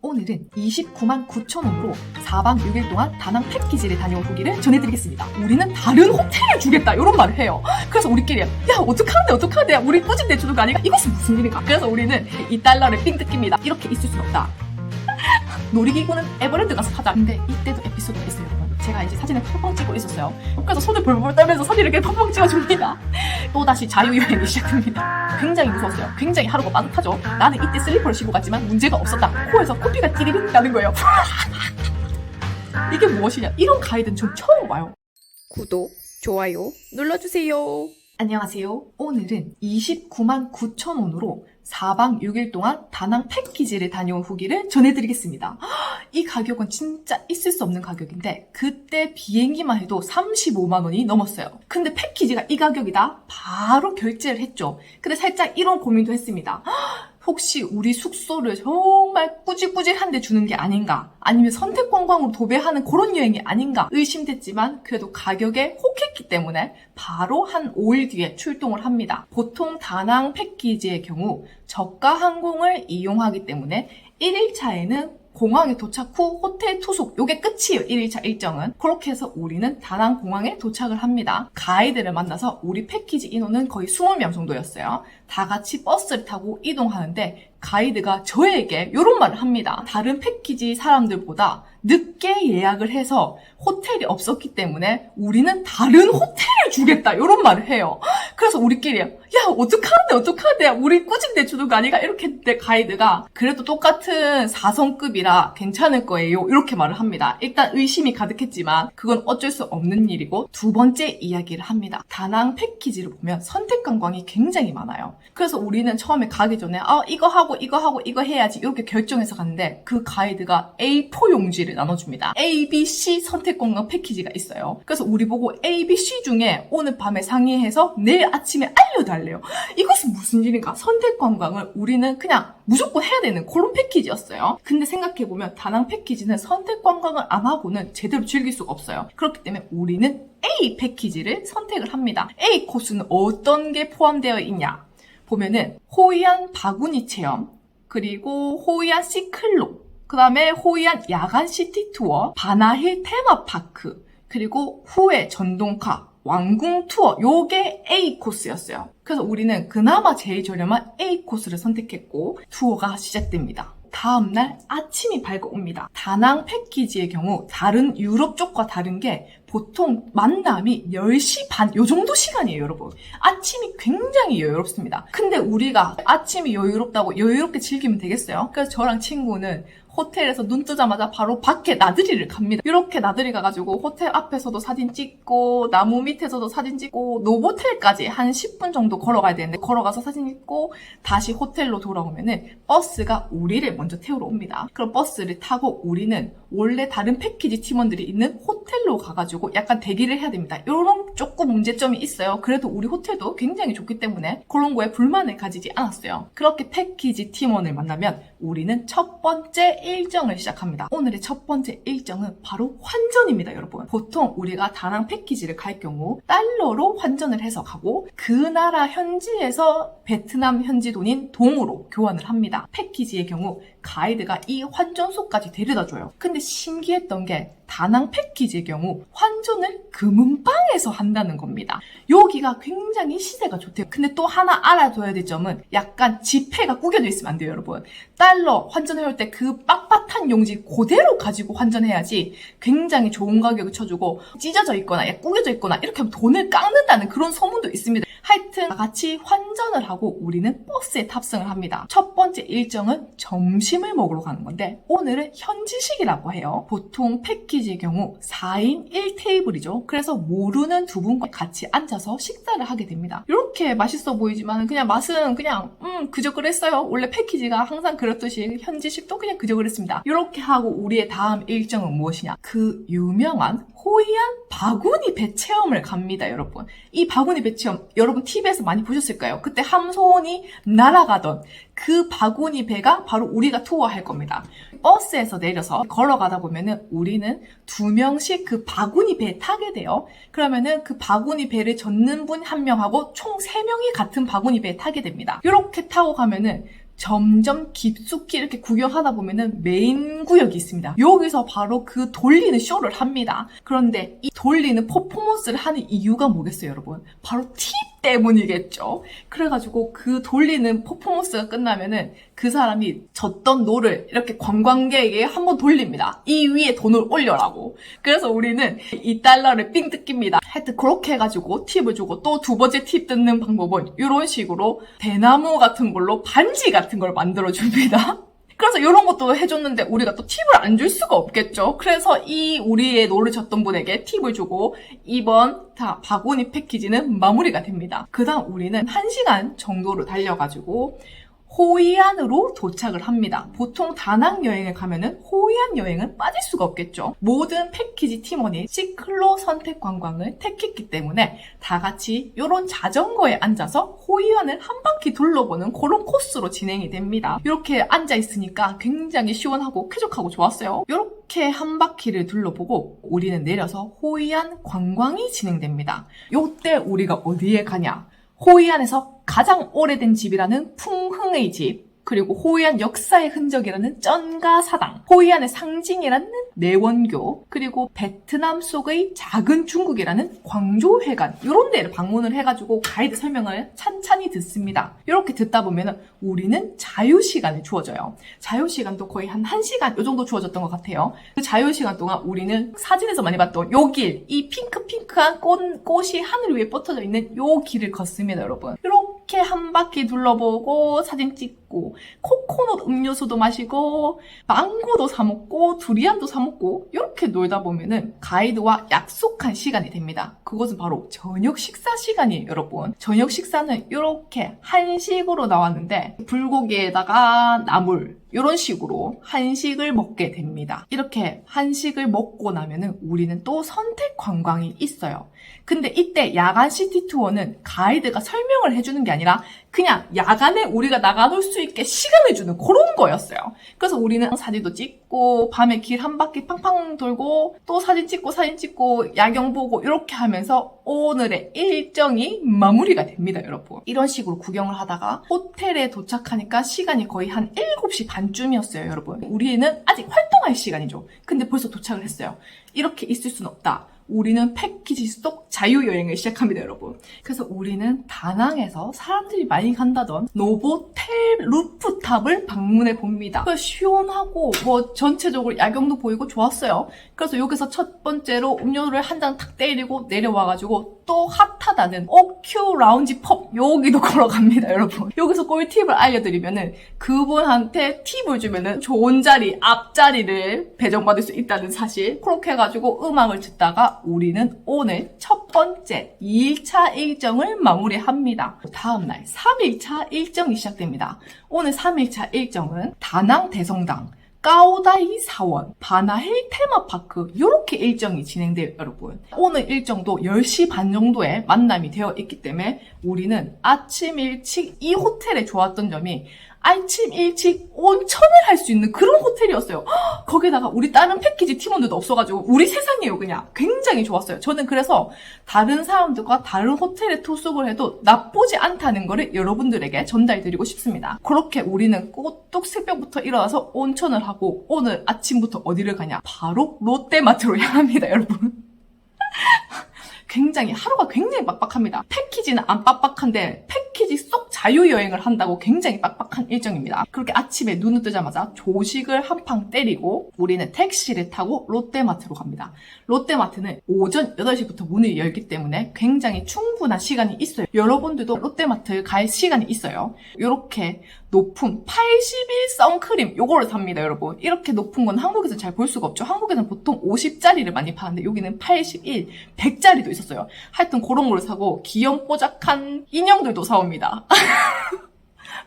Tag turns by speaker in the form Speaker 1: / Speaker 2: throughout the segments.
Speaker 1: 오늘은 29만 9천 원으로 4박 6일 동안 다낭 패키지를 다녀온 후기를 전해드리겠습니다. 우리는 다른 호텔을 주겠다 이런 말을 해요. 그래서 우리끼리 야 어떡하는데 우리 꾸진 내주는 거 아니가? 이것은 무슨 일인가? 그래서 우리는 이 달러를 삥 뜯깁니다. 이렇게 있을 순 없다. 놀이기구는 에버랜드 가서 타자. 근데 이때도 에피소드가 있어요. 제가 이제 사진을 펑펑 찍고 있었어요. 그래서 손을 벌벌 떨면서 사진을 이렇게 펑펑 찍어줍니다. 또다시 자유여행이 시작됩니다. 굉장히 무서웠어요. 굉장히 하루가 빠듯하죠. 나는 이때 슬리퍼를 신고 갔지만 문제가 없었다. 코에서 코피가 띠리릭 나는 거예요. 이게 무엇이냐? 이런 가이드는 전 처음 봐요.
Speaker 2: 구독, 좋아요 눌러주세요.
Speaker 1: 안녕하세요. 오늘은 29만 9천 원으로 4박 6일 동안 다낭 패키지를 다녀온 후기를 전해드리겠습니다. 이 가격은 진짜 있을 수 없는 가격인데 그때 비행기만 해도 35만 원이 넘었어요. 근데 패키지가 이 가격이다? 바로 결제를 했죠. 근데 살짝 이런 고민도 했습니다. 혹시 우리 숙소를 정말 꾸질꾸질한데 주는 게 아닌가? 아니면 선택관광으로 도배하는 그런 여행이 아닌가? 의심됐지만 그래도 가격에 혹했기 때문에 바로 한 5일 뒤에 출동을 합니다. 보통 다낭 패키지의 경우 저가 항공을 이용하기 때문에 1일차에는 공항에 도착 후 호텔 투숙, 요게 끝이에요. 1일차 일정은. 그렇게 해서 우리는 다낭 공항에 도착을 합니다. 가이드를 만나서 우리 패키지 인원은 거의 20명 정도였어요. 다 같이 버스를 타고 이동하는데 가이드가 저에게 이런 말을 합니다. 다른 패키지 사람들보다 늦게 예약을 해서 호텔이 없었기 때문에 우리는 다른 호텔을 주겠다 이런 말을 해요. 그래서 우리끼리 야 어떡하는데 우리 꾸진 내주는 거 아니가? 이렇게 했는데 가이드가 그래도 똑같은 4성급이라 괜찮을 거예요 이렇게 말을 합니다. 일단 의심이 가득했지만 그건 어쩔 수 없는 일이고 두 번째 이야기를 합니다. 다낭 패키지를 보면 선택 관광이 굉장히 많아요. 그래서 우리는 처음에 가기 전에 이거 하고 이거 해야지 이렇게 결정해서 갔는데 그 가이드가 A4 용지를 나눠줍니다. A, B, C 선택관광 패키지가 있어요. 그래서 우리 보고 A, B, C 중에 오늘 밤에 상의해서 내일 아침에 알려달래요. 이것은 무슨 일인가? 선택관광을 우리는 그냥 무조건 해야 되는 그런 패키지였어요. 근데 생각해보면 다낭 패키지는 선택관광을 안 하고는 제대로 즐길 수가 없어요. 그렇기 때문에 우리는 A 패키지를 선택을 합니다. A 코스는 어떤 게 포함되어 있냐? 보면은 호이안 바구니 체험, 그리고 호이안 시클로, 그 다음에 호이안 야간 시티 투어, 바나힐 테마파크, 그리고 후에 전동카, 왕궁 투어, 요게 A 코스였어요. 그래서 우리는 그나마 제일 저렴한 A 코스를 선택했고 투어가 시작됩니다. 다음날 아침이 밝아옵니다. 다낭 패키지의 경우 다른 유럽 쪽과 다른 게 보통 만남이 10시 반 요 정도 시간이에요, 여러분. 아침이 굉장히 여유롭습니다. 근데 우리가 아침이 여유롭다고 여유롭게 즐기면 되겠어요? 그래서 저랑 친구는 호텔에서 눈 뜨자마자 바로 밖에 나들이를 갑니다. 이렇게 나들이 가가지고 호텔 앞에서도 사진 찍고 나무 밑에서도 사진 찍고 노보텔까지 한 10분 정도 걸어가야 되는데 걸어가서 사진 찍고 다시 호텔로 돌아오면은 버스가 우리를 먼저 태우러 옵니다. 그럼 버스를 타고 우리는 원래 다른 패키지 팀원들이 있는 호텔로 가가지고 약간 대기를 해야 됩니다. 이런 조금 문제점이 있어요. 그래도 우리 호텔도 굉장히 좋기 때문에 그런 거에 불만을 가지지 않았어요. 그렇게 패키지 팀원을 만나면 우리는 첫 번째 일정을 시작합니다. 오늘의 첫 번째 일정은 바로 환전입니다, 여러분. 보통 우리가 다낭 패키지를 갈 경우 달러로 환전을 해서 가고 그 나라 현지에서 베트남 현지 돈인 동으로 교환을 합니다. 패키지의 경우 가이드가 이 환전소까지 데려다줘요. 근데 신기했던 게 다낭 패키지의 경우 환전을 금은방에서 한다는 겁니다. 여기가 굉장히 시세가 좋대요. 근데 또 하나 알아둬야 될 점은 약간 지폐가 구겨져 있으면 안 돼요, 여러분. 달러 환전해올 때 그 빳빳한 용지 그대로 가지고 환전해야지 굉장히 좋은 가격을 쳐주고 찢어져 있거나 구겨져 있거나 이렇게 하면 돈을 깎는다는 그런 소문도 있습니다. 하여튼 같이 환전을 하고 우리는 버스에 탑승을 합니다. 첫 번째 일정은 점심을 먹으러 가는 건데 오늘은 현지식이라고 해요. 보통 패키지의 경우 4인 1테이블이죠. 그래서 모르는 두 분과 같이 앉아서 식사를 하게 됩니다. 이렇게 맛있어 보이지만 그냥 맛은 그냥 그저 그랬어요. 원래 패키지가 항상 그렇듯이 현지식도 그냥 그저 그랬습니다. 이렇게 하고 우리의 다음 일정은 무엇이냐? 그 유명한 호이안 바구니 배 체험을 갑니다, 여러분. 이 바구니 배 체험 여러분 TV에서 많이 보셨을까요? 그때 함소원이 날아가던 그 바구니 배가 바로 우리가 투어할 겁니다. 버스에서 내려서 걸어가다 보면은 우리는 2명씩 그 바구니 배에 타게 돼요. 그러면은 그 바구니 배를 젓는 분 1명하고 총 3명이 같은 바구니 배에 타게 됩니다. 이렇게 타고 가면은 점점 깊숙이 이렇게 구경하다 보면은 메인 구역이 있습니다. 여기서 바로 그 돌리는 쇼를 합니다. 그런데 이 돌리는 퍼포먼스를 하는 이유가 뭐겠어요, 여러분? 바로 팁 때문이겠죠. 그래가지고 그 돌리는 퍼포먼스가 끝나면은 그 사람이 졌던 노를 이렇게 관광객에게 한번 돌립니다. 이 위에 돈을 올려라고. 그래서 우리는 $2를 삥 뜯깁니다. 하여튼 그렇게 해가지고 팁을 주고 또 두 번째 팁 뜯는 방법은 이런 식으로 대나무 같은 걸로 반지 같은 걸 만들어줍니다. 그래서 이런 것도 해줬는데 우리가 또 팁을 안 줄 수가 없겠죠. 그래서 이 우리의 노를 줬던 분에게 팁을 주고 이번 바구니 패키지는 마무리가 됩니다. 그 다음 우리는 1시간 정도로 달려가지고 호이안으로 도착을 합니다. 보통 다낭 여행을 가면은 호이안 여행은 빠질 수가 없겠죠. 모든 패키지 팀원이 시클로 선택 관광을 택했기 때문에 다 같이 이런 자전거에 앉아서 호이안을 한 바퀴 둘러보는 그런 코스로 진행이 됩니다. 이렇게 앉아 있으니까 굉장히 시원하고 쾌적하고 좋았어요. 이렇게 한 바퀴를 둘러보고 우리는 내려서 호이안 관광이 진행됩니다. 이때 우리가 어디에 가냐? 호이안에서 가장 오래된 집이라는 풍흥의 집, 그리고 호이안 역사의 흔적이라는 쩐가사당, 호이안의 상징이라는 내원교, 그리고 베트남 속의 작은 중국이라는 광조회관, 이런 데를 방문을 해가지고 가이드 설명을 찬찬히 듣습니다. 이렇게 듣다 보면 우리는 자유시간을 주어져요. 자유시간도 거의 한 1시간 이 정도 주어졌던 것 같아요. 그 자유시간 동안 우리는 사진에서 많이 봤던 요 길, 이 핑크핑크한 꽃이 하늘 위에 뻗어져 있는 요 길을 걷습니다, 여러분. 이렇게 한 바퀴 둘러보고 사진 찍고 코코넛 음료수도 마시고 망고도 사 먹고 두리안도 사 먹고 이렇게 놀다 보면은 가이드와 약속한 시간이 됩니다. 그것은 바로 저녁 식사 시간이에요, 여러분. 저녁 식사는 이렇게 한식으로 나왔는데 불고기에다가 나물 이런 식으로 한식을 먹게 됩니다. 이렇게 한식을 먹고 나면은 우리는 또 선택 관광이 있어요. 근데 이때 야간 시티 투어는 가이드가 설명을 해주는 게 아니라 그냥 야간에 우리가 나가놀 수 있게 시간을 주는 그런 거였어요. 그래서 우리는 사진도 찍고 밤에 길 한 바퀴 팡팡 돌고 또 사진 찍고 야경 보고 이렇게 하면서 오늘의 일정이 마무리가 됩니다, 여러분. 이런 식으로 구경을 하다가 호텔에 도착하니까 시간이 거의 한 7시 반쯤이었어요, 여러분. 우리는 아직 활동할 시간이죠. 근데 벌써 도착을 했어요. 이렇게 있을 순 없다. 우리는 패키지 속 자유여행을 시작합니다, 여러분. 그래서 우리는 다낭에서 사람들이 많이 간다던 노보텔 루프탑을 방문해 봅니다. 시원하고 전체적으로 야경도 보이고 좋았어요. 그래서 여기서 첫 번째로 음료를 한 잔 탁 때리고 내려와가지고 또 핫하다는 오큐 라운지 펍 여기도 걸어갑니다, 여러분. 여기서 꿀팁을 알려드리면은 그분한테 팁을 주면은 좋은 자리, 앞자리를 배정받을 수 있다는 사실. 그렇게 해가지고 음악을 듣다가 우리는 오늘 첫 번째 2일차 일정을 마무리합니다. 다음날 3일차 일정이 시작됩니다. 오늘 3일차 일정은 다낭 대성당, 까오다이 사원, 바나힐 테마파크 이렇게 일정이 진행돼요, 여러분. 오늘 일정도 10시 반 정도에 만남이 되어 있기 때문에 우리는 아침 일찍 이 호텔에 좋았던 점이 아침 일찍 온천을 할 수 있는 그런 호텔이었어요. 거기다가 우리 다른 패키지 팀원들도 없어가지고 우리 세상이에요, 그냥. 굉장히 좋았어요. 저는 그래서 다른 사람들과 다른 호텔에 투숙을 해도 나쁘지 않다는 거를 여러분들에게 전달드리고 싶습니다. 그렇게 우리는 꼬뚝 새벽부터 일어나서 온천을 하고 오늘 아침부터 어디를 가냐? 바로 롯데마트로 향합니다, 여러분. 하루가 굉장히 빡빡합니다. 패키지는 안 빡빡한데 패키지 속 자유여행을 한다고 굉장히 빡빡한 일정입니다. 그렇게 아침에 눈을 뜨자마자 조식을 한 팡 때리고 우리는 택시를 타고 롯데마트로 갑니다. 롯데마트는 오전 8시부터 문을 열기 때문에 굉장히 충분한 시간이 있어요. 여러분들도 롯데마트 갈 시간이 있어요. 이렇게 높은 81 선크림 요거를 삽니다, 여러분. 이렇게 높은 건 한국에서 잘 볼 수가 없죠. 한국에는 보통 50짜리를 많이 파는데 여기는 81, 100짜리도 있었어요. 하여튼 그런 걸 사고 귀염뽀짝한 인형들도 사옵니다.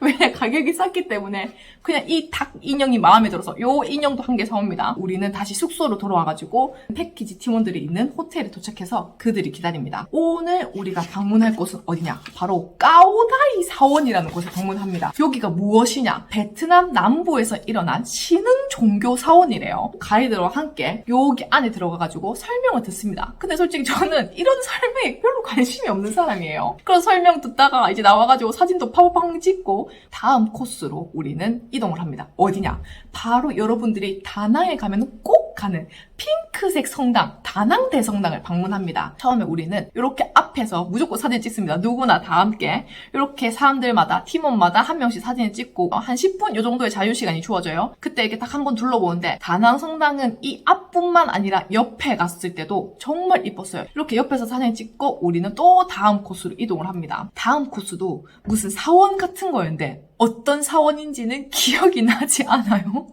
Speaker 1: 왜? 가격이 쌌기 때문에 그냥 이 닭 인형이 마음에 들어서 요 인형도 한 개 사옵니다. 우리는 다시 숙소로 돌아와가지고 패키지 팀원들이 있는 호텔에 도착해서 그들이 기다립니다. 오늘 우리가 방문할 곳은 어디냐? 바로 까오다이 사원이라는 곳에 방문합니다. 여기가 무엇이냐? 베트남 남부에서 일어난 신흥 종교 사원이래요. 가이드와 함께 여기 안에 들어가가지고 설명을 듣습니다. 근데 솔직히 저는 이런 설명에 별로 관심이 없는 사람이에요. 그래서 설명 듣다가 이제 나와가지고 사진도 팡팡 찍고 다음 코스로 우리는 이동을 합니다. 어디냐? 바로 여러분들이 다낭에 가면 꼭 가는 핑크색 성당, 다낭 대성당을 방문합니다. 처음에 우리는 이렇게 앞에서 무조건 사진 찍습니다. 누구나 다 함께 이렇게 사람들마다 팀원마다 한 명씩 사진을 찍고 한 10분 이 정도의 자유시간이 주어져요. 그때 이렇게 딱 한번 둘러보는데 다낭 성당은 이 앞뿐만 아니라 옆에 갔을 때도 정말 이뻤어요. 이렇게 옆에서 사진 찍고 우리는 또 다음 코스로 이동을 합니다. 다음 코스도 무슨 사원 같은 거였는데 어떤 사원인지는 기억이 나지 않아요.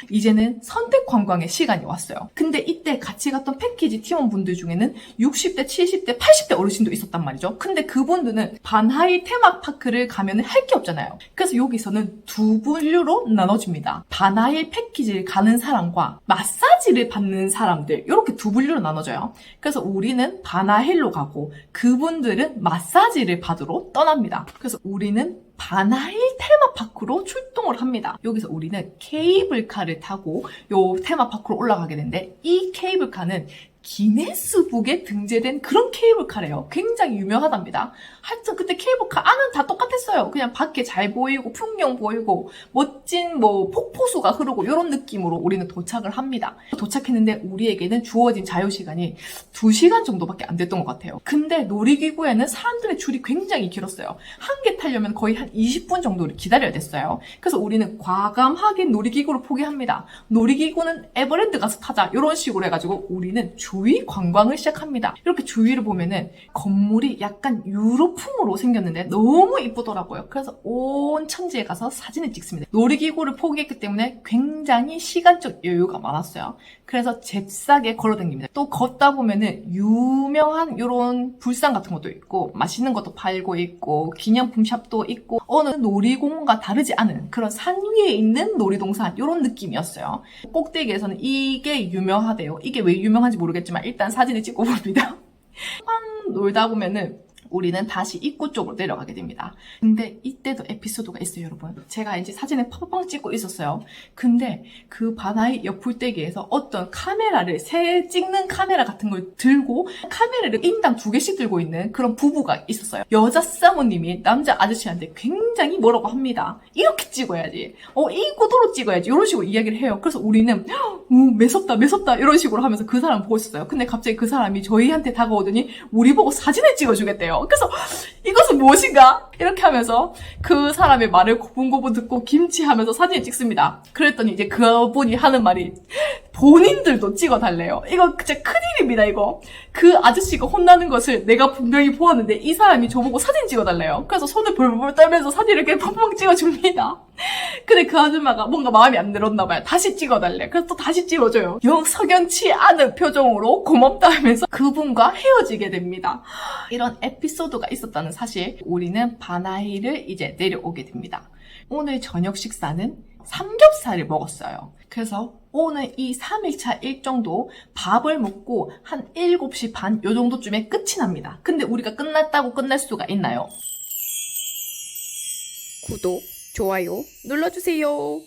Speaker 1: 이제는 선택 관광의 시간이 왔어요. 근데 이때 같이 갔던 패키지 팀원분들 중에는 60대, 70대, 80대 어르신도 있었단 말이죠. 근데 그분들은 반하이 테마파크를 가면 할 게 없잖아요. 그래서 여기서는 두 분류로 나눠집니다. 반하이 패키지를 가는 사람과 마사지를 받는 사람들, 이렇게 두 분류로 나눠져요. 그래서 우리는 바나힐로 가고 그분들은 마사지를 받으러 떠납니다. 그래서 우리는 바나힐 테마파크로 출동을 합니다. 여기서 우리는 케이블카를 타고 요 테마파크로 올라가게 되는데 이 케이블카는 기네스북에 등재된 그런 케이블카래요. 굉장히 유명하답니다. 하여튼 그때 케이블카 안은 다 똑같았어요. 그냥 밖에 잘 보이고 풍경 보이고 멋진 폭포수가 흐르고 이런 느낌으로 우리는 도착을 합니다. 도착했는데 우리에게는 주어진 자유시간이 2시간 정도밖에 안 됐던 것 같아요. 근데 놀이기구에는 사람들의 줄이 굉장히 길었어요. 한 개 타려면 거의 한 20분 정도를 기다려야 됐어요. 그래서 우리는 과감하게 놀이기구를 포기합니다. 놀이기구는 에버랜드 가서 타자 이런 식으로 해가지고 우리는 주위 관광을 시작합니다. 이렇게 주위를 보면은 건물이 약간 유럽풍으로 생겼는데 너무 이쁘더라고요. 그래서 온 천지에 가서 사진을 찍습니다. 놀이기구를 포기했기 때문에 굉장히 시간적 여유가 많았어요. 그래서 잽싸게 걸어다닙니다. 또 걷다 보면은 유명한 이런 불상 같은 것도 있고 맛있는 것도 팔고 있고 기념품 샵도 있고 어느 놀이공원과 다르지 않은 그런 산 위에 있는 놀이동산 이런 느낌이었어요. 꼭대기에서는 이게 유명하대요. 이게 왜 유명한지 모르겠지만 일단 사진을 찍고 봅니다. 한 놀다 보면은 우리는 다시 입구 쪽으로 내려가게 됩니다. 근데 이때도 에피소드가 있어요, 여러분. 제가 이제 사진을 팡팡 찍고 있었어요. 근데 그 바나이 옆풀떼기에서 어떤 카메라를, 새 찍는 카메라 같은 걸 들고 카메라를 인당 2개씩 들고 있는 그런 부부가 있었어요. 여자 사모님이 남자 아저씨한테 굉장히 뭐라고 합니다. 이렇게 찍어야지. 이 고도로 찍어야지. 이런 식으로 이야기를 해요. 그래서 우리는 매섭다, 매섭다 이런 식으로 하면서 그 사람 보고 있었어요. 근데 갑자기 그 사람이 저희한테 다가오더니 우리 보고 사진을 찍어주겠대요. 그래서 이것은 무엇인가? 이렇게 하면서 그 사람의 말을 고분고분 듣고 김치하면서 사진을 찍습니다. 그랬더니 이제 그분이 하는 말이 본인들도 찍어달래요. 이거 진짜 큰일입니다, 이거. 그 아저씨가 혼나는 것을 내가 분명히 보았는데 이 사람이 저보고 사진 찍어달래요. 그래서 손을 벌벌 떨면서 사진을 이렇게 펑펑 찍어줍니다. 근데 그 아줌마가 뭔가 마음이 안 들었나 봐요. 다시 찍어달래. 그래서 또 다시 찍어줘요. 영 석연치 않은 표정으로 고맙다 하면서 그분과 헤어지게 됩니다. 이런 에피소드가 있었다는 사실, 우리는 바나히를 이제 내려오게 됩니다. 오늘 저녁 식사는 삼겹살을 먹었어요. 그래서 오늘 이 3일차 일정도 밥을 먹고 한 7시 반 요 정도쯤에 끝이 납니다. 근데 우리가 끝났다고 끝날 수가 있나요?
Speaker 2: 구독, 좋아요 눌러주세요.